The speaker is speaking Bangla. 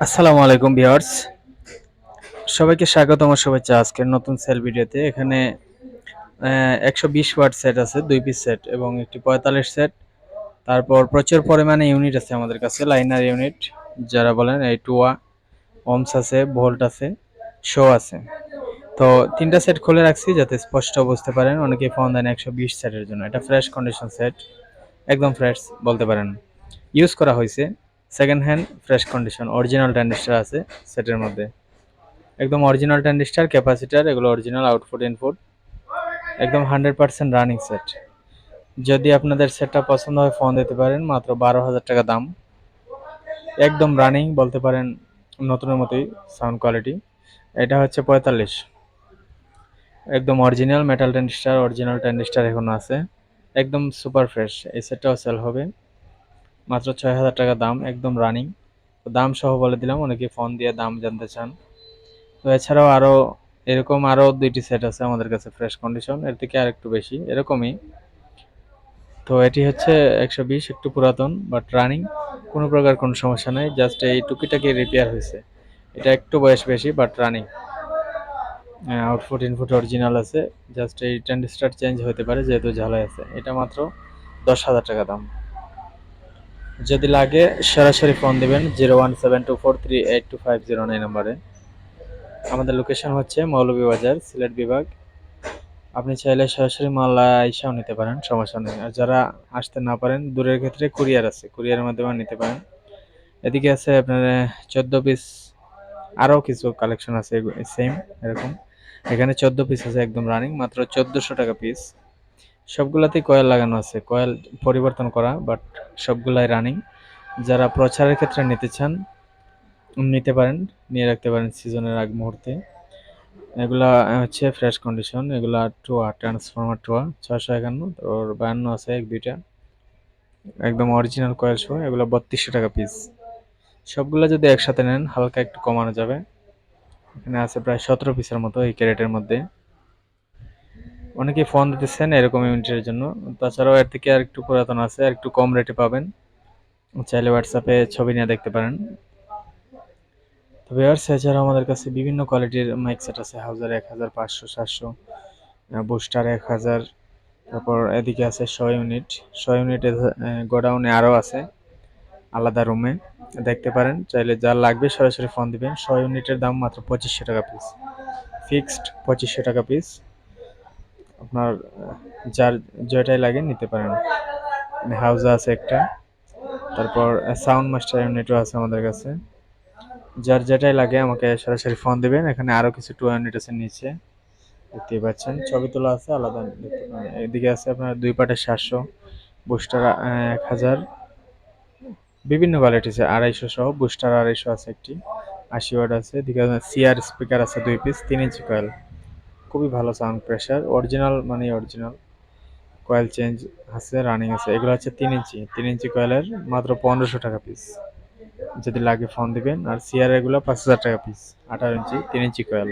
আসসালামু আলাইকুম ভিউয়ার্স, সবাইকে স্বাগত আমার শুভেচ্ছা আজকের নতুন সেল ভিডিওতে। এখানে 120 ওয়াট সেট আছে, 2 পিস সেট এবং একটি 45 সেট। তারপর প্রচুর পরিমাণে ইউনিট আছে আমাদের কাছে, লাইনার ইউনিট যারা বলেন, এই টুয়া ওমস আছে, ভোল্ট আছে, শো আছে। তো তিনটা সেট খুলে রাখছি যাতে স্পষ্ট বুঝতে পারেন। অনেকেই ফোন দেন 120 সেটের জন্য। এটা ফ্রেশ কন্ডিশন সেট, একদম ফ্রেশ বলতে পারেন। ইউজ করা হয়েছে, second hand fresh condition, original transistor আছে সেটের মধ্যে, একদম অরিজিনাল ট্রানজিস্টর, ক্যাপাসিটার এগুলো অরিজিনাল, আউটপুট ইনপুট একদম 100% রানিং সেট। যদি আপনাদের সেটটা পছন্দ হয় ফোন দিতে পারেন, মাত্র 12,000 টাকা দাম, একদম রানিং বলতে পারেন, নতুনের মতোই সাউন্ড কোয়ালিটি। এটা হচ্ছে 45, একদম original metal transistor, original transistor এখনো আছে, একদম সুপার ফ্রেশ। এই সেটটাও সেল হবে, মাত্র 6,000 টাকা দাম, একদম রানিং। তো দাম সহ বলে দিলাম, অনেকে ফোন দিয়ে দাম জানতে চান। তো এছাড়াও আরো এরকম আরো 2টি সেট আছে আমাদের কাছে ফ্রেশ কন্ডিশন, এর থেকে আর একটু বেশি এরকমই। তো এটি হচ্ছে 120, একটু পুরাতন বাট রানিং, কোনো প্রকার কোনো সমস্যা নাই, জাস্ট এই টুকিটাকি রিপেয়ার হয়েছে। এটা একটু বয়স বেশি but running, output input original আছে, জাস্ট এই ট্রানজিস্টর চেঞ্জ হতে পারে যেহেতু ঝালাই আছে। এটা মাত্র 10,000 টাকা দাম। যদি লাগে সরাসরি ফোন দিবেন 0172438250 নাম্বারে। আমাদের লোকেশন হচ্ছে মৌলভীবাজার, সিলেট বিভাগ। আপনি চাইলে সরাসরি মাল আইসাও নিতে পারেন, সমস্যা নেই। আর যারা আসতে না পারেন, দূরের ক্ষেত্রে কুরিয়ার আছে, কুরিয়ারের মাধ্যমে নিতে পারেন। এদিকে আছে আপনার 14 পিস, আরও কিছু কালেকশন আছে সেম এরকম। এখানে 14 পিস আছে একদম রানিং, মাত্র 1400 টাকা পিস। সবগুলাতেই কয়েল লাগানো আছে, কয়েল পরিবর্তন করা, বাট সবগুলাই রানিং। যারা প্রচারের ক্ষেত্রে নিতে চান নিতে পারেন, নিয়ে রাখতে পারেন সিজনের আগ মুহূর্তে। এগুলা হচ্ছে ফ্রেশ কন্ডিশন, এগুলা টোয়া ট্রান্সফরমার টোয়া 651, ওর 52 আছে, এক দুইটা একদম অরিজিনাল কয়েল সহ। এগুলো 3200 টাকা পিস। সবগুলা যদি একসাথে নেন হালকা একটু কমানো যাবে। এখানে আছে প্রায় 17 পিসের মতো এই ক্যারেটের মধ্যে। অনেকেই ফোন দিতেছেন এরকম ইউনিটের জন্য। তাছাড়াও এর থেকে আর একটু পুরাতন আছে, আর একটু কম রেটে পাবেন, চাইলে হোয়াটসঅ্যাপে ছবি নিয়ে দেখতে পারেন। তো ভিউয়ার্স, এছাড়াও আমাদের কাছে বিভিন্ন কোয়ালিটির মাইক সেট আছে, হাউজার 1000, 500, 700, বুস্টার 1000। তারপর এদিকে আছে 100 ইউনিট, 100 ইউনিট গোডাউনে আরও আছে, আলাদা রুমে দেখতে পারেন। চাইলে যার লাগবে সরাসরি ফোন দিবেন। 100 ইউনিটের দাম মাত্র 2500 টাকা পিস, ফিক্সড 2500 টাকা পিস। আপনার যার যেটাই লাগে নিতে পারেন। হাউজা আছে একটা, তারপর সাউন্ড মাস্টার ইউনিটও আছে আমাদের কাছে। যার যেটাই লাগে আমাকে সরাসরি ফোন দিবেন। এখানে আরও কিছু 2 ইউনিট আছে নিচে, দেখতেই পাচ্ছেন, ছবি তোলা আছে, আলাদা দেখতে পারেন। এদিকে আছে আপনার 2 পাটের 700, বুস্টার 1000, বিভিন্ন কোয়ালিটি আছে, 250 সহ, বুস্টার 250 আছে একটি, 80 ওয়াট আছে। এদিকে সিআর স্পিকার আছে 2 পিস, 3 ইঞ্চি কয়েল, খুবই ভালো সাউন্ড, প্রেশার অরিজিনাল, মানে অরিজিনাল। কয়েল চেঞ্জ আছে, রানিং আছে। এগুলো হচ্ছে 3 ইঞ্চি, 3 ইঞ্চি কয়েলের মাত্র 1500 টাকা পিস। যদি লাগে ফোন দিবেন। আর সিআর এগুলো 5000 টাকা পিস, 18 ইঞ্চি 3 ইঞ্চি কয়েল।